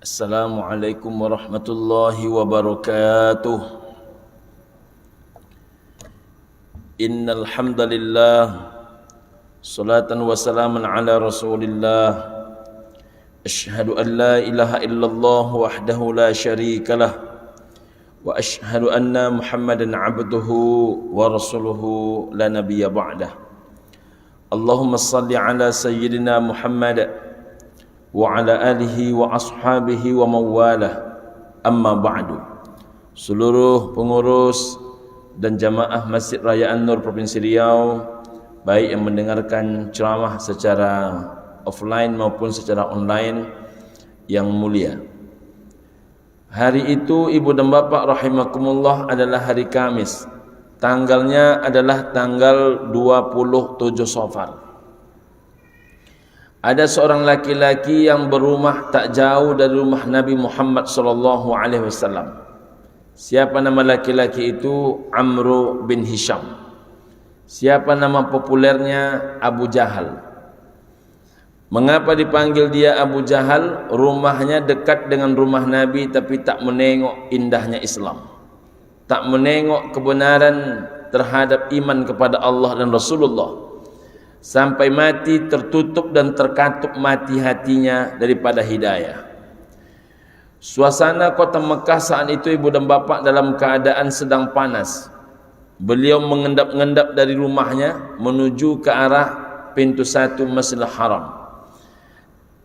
Assalamualaikum warahmatullahi wabarakatuh. Innal hamdalillah salatan wa salaman ala Rasulillah. Asyhadu an la ilaha illallah wahdahu la syarikalah wa asyhadu anna Muhammadan abduhu wa rasuluhu la nabiyya ba'dah. Allahumma salli ala sayyidina Muhammad wa ala alihi wa ashabihi wa mawalah. Amma ba'du. Seluruh pengurus dan jamaah Masjid Raya An-Nur Provinsi Riau, baik yang mendengarkan ceramah secara offline maupun secara online, yang mulia. Hari itu ibu dan bapak rahimakumullah adalah hari Kamis. Tanggalnya adalah tanggal 27 Safar. Ada seorang laki-laki yang berumah tak jauh dari rumah Nabi Muhammad SAW. Siapa nama laki-laki itu? Amru bin Hisham. Siapa nama populernya? Abu Jahal. Mengapa dipanggil dia Abu Jahal? Rumahnya dekat dengan rumah Nabi, tapi tak menengok indahnya Islam, tak menengok kebenaran terhadap iman kepada Allah dan Rasulullah. Sampai mati tertutup dan terkatup mati hatinya daripada hidayah. Suasana kota Mekah saat itu ibu dan bapak dalam keadaan sedang panas. Beliau mengendap-endap dari rumahnya menuju ke arah pintu 1 Masjidil Haram.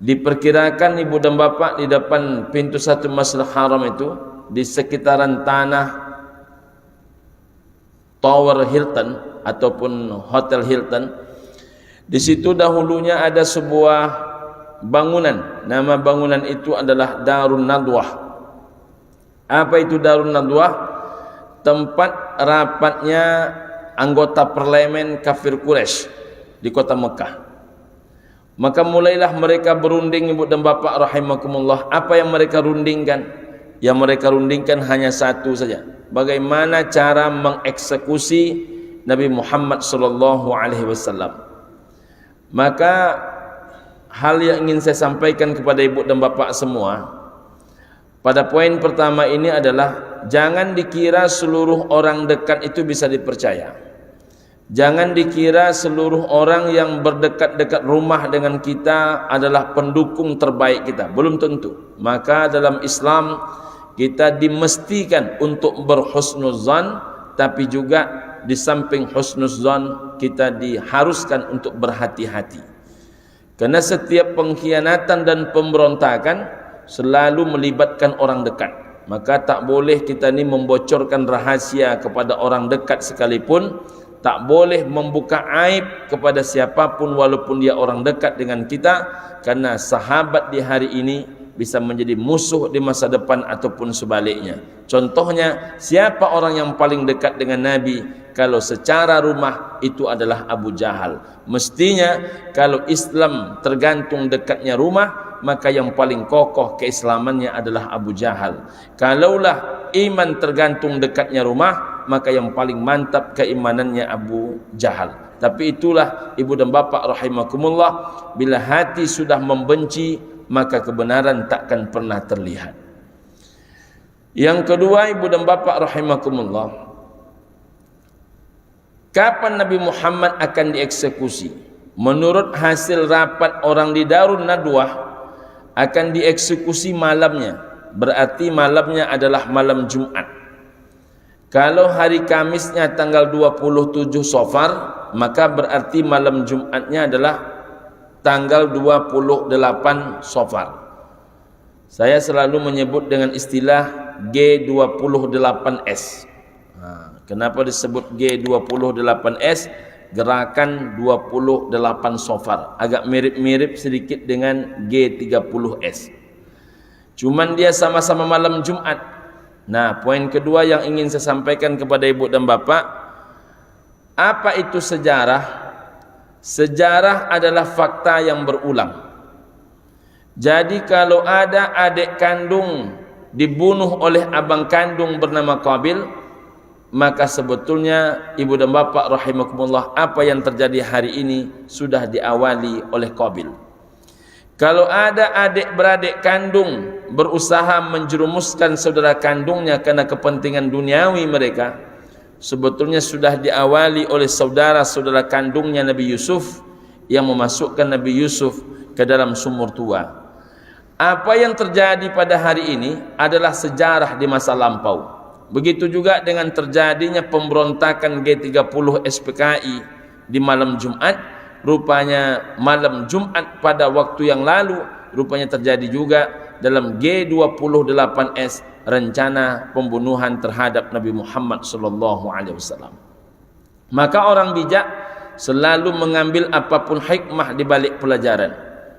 Diperkirakan ibu dan bapak di depan pintu 1 Masjidil Haram itu, di sekitaran tanah Tower Hilton ataupun Hotel Hilton, di situ dahulunya ada sebuah bangunan. Nama bangunan itu adalah Darun Nadwah. Apa itu Darun Nadwah? Tempat rapatnya anggota parlemen kafir Quraisy di kota Mekah. Maka mulailah mereka berunding ibu dan bapak rahimakumullah. Apa yang mereka rundingkan? Yang mereka rundingkan hanya satu saja. Bagaimana cara mengeksekusi Nabi Muhammad SAW. Maka hal yang ingin saya sampaikan kepada ibu dan bapak semua pada poin pertama ini adalah, jangan dikira seluruh orang dekat itu bisa dipercaya. Jangan dikira seluruh orang yang berdekat-dekat rumah dengan kita adalah pendukung terbaik kita. Belum tentu. Maka dalam Islam kita dimestikan untuk berhusnuzan, tapi juga di samping husnuzan kita diharuskan untuk berhati-hati. Karena setiap pengkhianatan dan pemberontakan selalu melibatkan orang dekat. Maka tak boleh kita ni membocorkan rahasia kepada orang dekat sekalipun. Tak boleh membuka aib kepada siapapun walaupun dia orang dekat dengan kita. Karena sahabat di hari ini bisa menjadi musuh di masa depan ataupun sebaliknya. Contohnya, siapa orang yang paling dekat dengan Nabi? Kalau secara rumah itu adalah Abu Jahal. Mestinya kalau Islam tergantung dekatnya rumah, maka yang paling kokoh keislamannya adalah Abu Jahal. Kalaulah iman tergantung dekatnya rumah, maka yang paling mantap keimanannya Abu Jahal. Tapi itulah ibu dan bapak rahimakumullah, bila hati sudah membenci, maka kebenaran takkan pernah terlihat. Yang kedua ibu dan bapak rahimakumullah, kapan Nabi Muhammad akan dieksekusi? Menurut hasil rapat orang di Darun Nadwah, akan dieksekusi malamnya. Berarti malamnya adalah malam Jumat. Kalau hari Kamisnya tanggal 27 Safar, maka berarti malam Jumatnya adalah tanggal 28 Safar. Saya selalu menyebut dengan istilah G28S. Kenapa disebut G28S? Gerakan 28 Safar. Agak mirip-mirip sedikit dengan G30S. Cuman dia sama-sama malam Jumat. Nah, poin kedua yang ingin saya sampaikan kepada ibu dan bapak, apa itu sejarah? Sejarah adalah fakta yang berulang. Jadi kalau ada adik kandung dibunuh oleh abang kandung bernama Qabil, maka sebetulnya ibu dan bapak rahimakumullah, apa yang terjadi hari ini sudah diawali oleh Qabil. Kalau ada adik beradik kandung berusaha menjerumuskan saudara kandungnya karena kepentingan duniawi mereka, sebetulnya sudah diawali oleh saudara-saudara kandungnya Nabi Yusuf yang memasukkan Nabi Yusuf ke dalam sumur tua. Apa yang terjadi pada hari ini adalah sejarah di masa lampau. Begitu juga dengan terjadinya pemberontakan G30 SPKI di malam Jumat. Rupanya malam Jumat pada waktu yang lalu rupanya terjadi juga dalam G28S rencana pembunuhan terhadap Nabi Muhammad SAW. Maka orang bijak selalu mengambil apapun hikmah di balik pelajaran.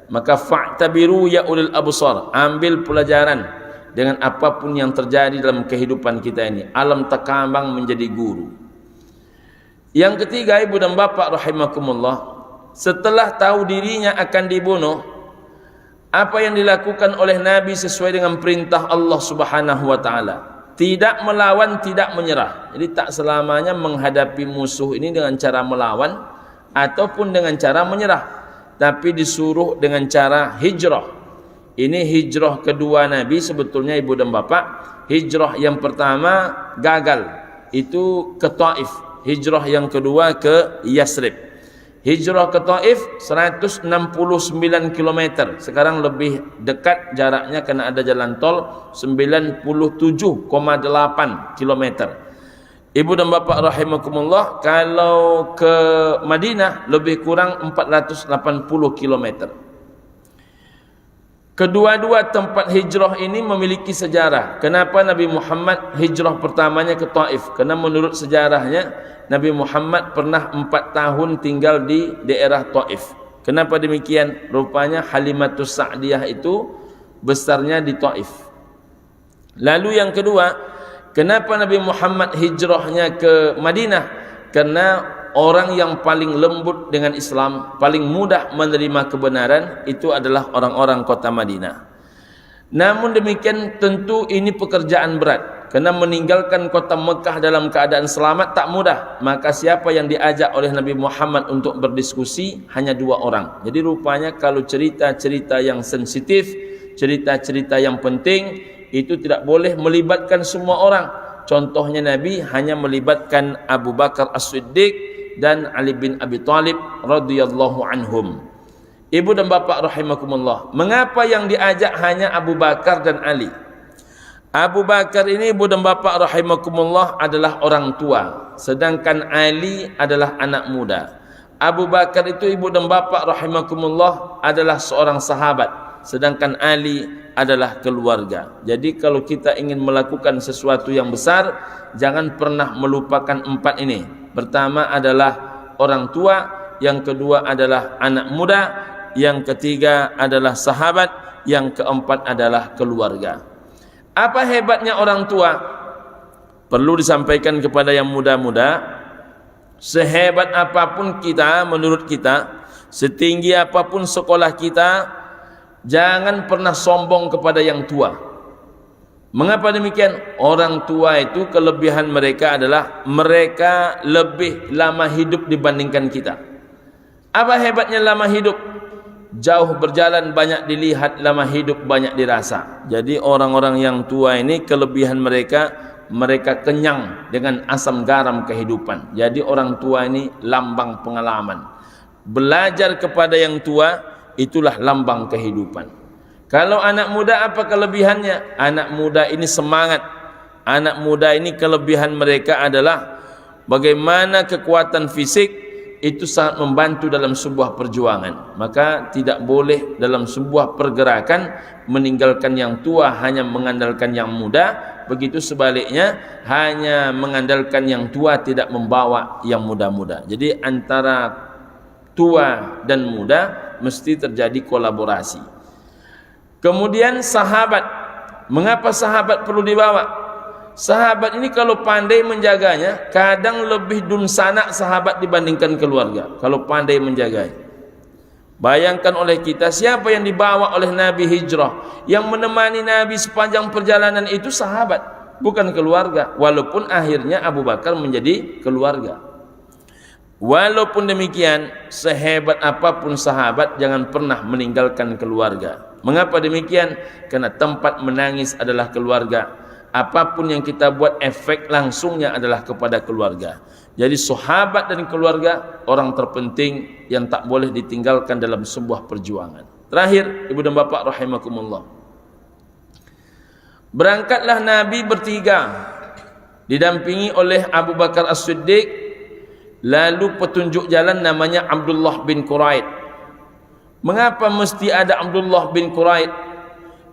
Maka fa'tabiru ya ulil absar, ambil pelajaran dengan apapun yang terjadi dalam kehidupan kita ini. Alam takambang menjadi guru. Yang ketiga, ibu dan bapak rahimakumullah, setelah tahu dirinya akan dibunuh, apa yang dilakukan oleh Nabi sesuai dengan perintah Allah Subhanahu wa taala? Tidak melawan, tidak menyerah. Jadi tak selamanya menghadapi musuh ini dengan cara melawan ataupun dengan cara menyerah, tapi disuruh dengan cara hijrah. Ini hijrah kedua Nabi sebetulnya, ibu dan bapak. Hijrah yang pertama gagal, itu ke Taif. Hijrah yang kedua ke Yasrib. Hijrah ke Taif 169 km. Sekarang lebih dekat jaraknya karena ada jalan tol, 97,8 km. Ibu dan bapak rahimakumullah, kalau ke Madinah lebih kurang 480 km. Kedua-dua tempat hijrah ini memiliki sejarah. Kenapa Nabi Muhammad hijrah pertamanya ke Taif? Karena menurut sejarahnya Nabi Muhammad pernah 4 tahun tinggal di daerah Taif. Kenapa demikian? Rupanya Halimatus Sa'diyah itu besarnya di Taif. Lalu yang kedua, kenapa Nabi Muhammad hijrahnya ke Madinah? Karena orang yang paling lembut dengan Islam, paling mudah menerima kebenaran, itu adalah orang-orang kota Madinah. Namun demikian tentu ini pekerjaan berat, karena meninggalkan kota Mekah dalam keadaan selamat tak mudah. Maka siapa yang diajak oleh Nabi Muhammad untuk berdiskusi? Hanya 2 orang. Jadi rupanya kalau cerita-cerita yang sensitif, cerita-cerita yang penting, itu tidak boleh melibatkan semua orang. Contohnya Nabi hanya melibatkan Abu Bakar As-Siddiq dan Ali bin Abi Thalib radhiyallahu anhum. Ibu dan bapak rahimakumullah, mengapa yang diajak hanya Abu Bakar dan Ali? Abu Bakar ini, ibu dan bapak rahimakumullah, adalah orang tua, sedangkan Ali adalah anak muda. Abu Bakar itu, ibu dan bapak rahimakumullah, adalah seorang sahabat, sedangkan Ali adalah keluarga. Jadi kalau kita ingin melakukan sesuatu yang besar, jangan pernah melupakan 4 ini. Pertama adalah orang tua, yang kedua adalah anak muda, yang ketiga adalah sahabat, yang keempat adalah keluarga. Apa hebatnya orang tua? Perlu disampaikan kepada yang muda-muda, sehebat apapun kita, menurut kita, setinggi apapun sekolah kita, jangan pernah sombong kepada yang tua. Mengapa demikian? Orang tua itu kelebihan mereka adalah mereka lebih lama hidup dibandingkan kita. Apa hebatnya lama hidup? Jauh berjalan banyak dilihat, lama hidup banyak dirasa. Jadi orang-orang yang tua ini kelebihan mereka, mereka kenyang dengan asam garam kehidupan. Jadi orang tua ini lambang pengalaman. Belajar kepada yang tua, itulah lambang kehidupan. Kalau anak muda, apa kelebihannya? Anak muda ini semangat. Anak muda ini kelebihan mereka adalah bagaimana kekuatan fisik itu sangat membantu dalam sebuah perjuangan. Maka tidak boleh dalam sebuah pergerakan meninggalkan yang tua hanya mengandalkan yang muda. Begitu sebaliknya, hanya mengandalkan yang tua tidak membawa yang muda-muda. Jadi antara tua dan muda mesti terjadi kolaborasi. Kemudian sahabat. Mengapa sahabat perlu dibawa? Sahabat ini kalau pandai menjaganya, kadang lebih dunsanak sahabat dibandingkan keluarga. Kalau pandai menjaganya. Bayangkan oleh kita, siapa yang dibawa oleh Nabi hijrah, yang menemani Nabi sepanjang perjalanan itu sahabat, bukan keluarga. Walaupun akhirnya Abu Bakar menjadi keluarga. Walaupun demikian, sehebat apapun sahabat, jangan pernah meninggalkan keluarga. Mengapa demikian? Karena tempat menangis adalah keluarga. Apapun yang kita buat, efek langsungnya adalah kepada keluarga. Jadi sahabat dan keluarga orang terpenting yang tak boleh ditinggalkan dalam sebuah perjuangan. Terakhir, ibu dan bapa rahimakumullah, berangkatlah Nabi bertiga didampingi oleh Abu Bakar As-Siddiq, lalu petunjuk jalan namanya Abdullah bin Quraid. Mengapa mesti ada Abdullah bin Quraid?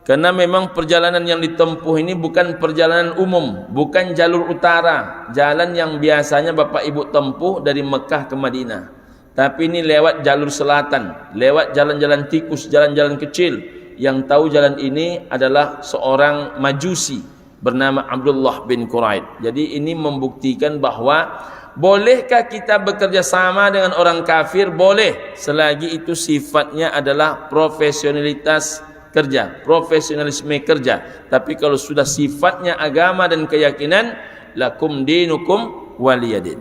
Karena memang perjalanan yang ditempuh ini bukan perjalanan umum, bukan jalur utara, jalan yang biasanya bapak ibu tempuh dari Mekah ke Madinah. Tapi ini lewat jalur selatan, lewat jalan-jalan tikus, jalan-jalan kecil. Yang tahu jalan ini adalah seorang majusi bernama Abdullah bin Quraid. Jadi ini membuktikan bahwa bolehkah kita bekerja sama dengan orang kafir? Boleh, selagi itu sifatnya adalah profesionalitas kerja, profesionalisme kerja. Tapi kalau sudah sifatnya agama dan keyakinan, lakum dinukum waliyadin.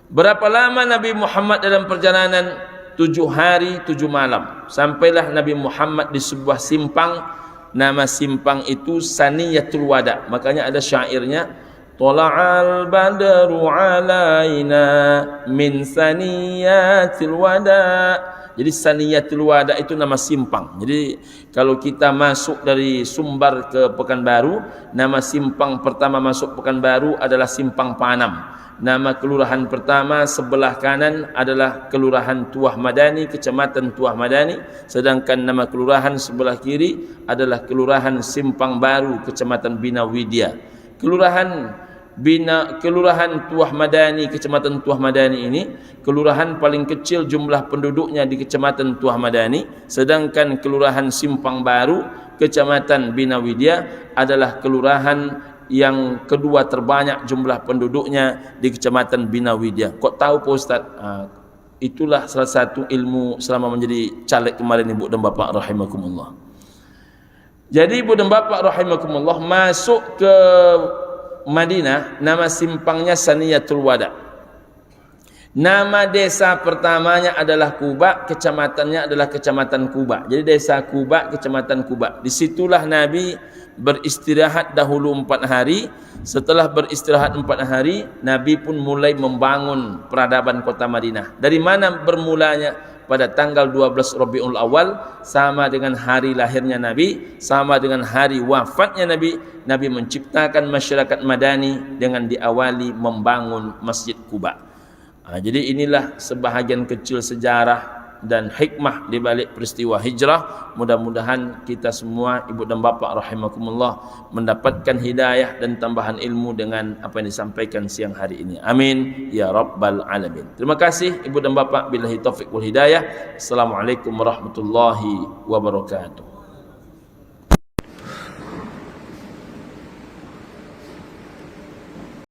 Berapa lama Nabi Muhammad dalam perjalanan? 7 hari 7 malam. Sampailah Nabi Muhammad di sebuah simpang. Nama simpang itu Saniyatul Wada. Makanya ada syairnya, Tala'al badru alaina min saniyatil wada. Jadi Saniyatul Wada itu nama simpang. Jadi kalau kita masuk dari Sumbar ke Pekanbaru, nama simpang pertama masuk Pekanbaru adalah Simpang Panam. Nama kelurahan pertama sebelah kanan adalah Kelurahan Tuah Madani, Kecamatan Tuah Madani. Sedangkan nama kelurahan sebelah kiri adalah Kelurahan Simpang Baru, Kecamatan Bina Widya. Kelurahan Tuah Madani, Kecamatan Tuah Madani ini kelurahan paling kecil jumlah penduduknya di Kecamatan Tuah Madani. Sedangkan Kelurahan Simpang Baru, Kecamatan Bina Widya adalah kelurahan yang kedua terbanyak jumlah penduduknya di Kecamatan Bina Widya. Kok tahu Pak Ustaz? Itulah salah satu ilmu selama menjadi caleg kemarin, ibu dan bapak rahimakumullah. Jadi ibu dan bapak rahimakumullah, masuk ke Madinah, nama simpangnya Saniyatul Wada. Nama desa pertamanya adalah Kuba, kecamatannya adalah Kecamatan Kuba. Jadi desa Kuba, Kecamatan Kuba. Disitulah Nabi beristirahat dahulu 4 hari. Setelah beristirahat 4 hari, Nabi pun mulai membangun peradaban kota Madinah. Dari mana bermulanya? Pada tanggal 12 Rabiul Awal, sama dengan hari lahirnya Nabi, sama dengan hari wafatnya Nabi. Nabi menciptakan masyarakat Madani dengan diawali membangun Masjid Kuba. Jadi inilah sebahagian kecil sejarah dan hikmah di balik peristiwa hijrah. Mudah-mudahan kita semua ibu dan bapa rahimakumullah mendapatkan hidayah dan tambahan ilmu dengan apa yang disampaikan siang hari ini. Amin ya rabbal alamin. Terima kasih ibu dan bapa, billahi taufik wal hidayah. Assalamualaikum warahmatullahi wabarakatuh.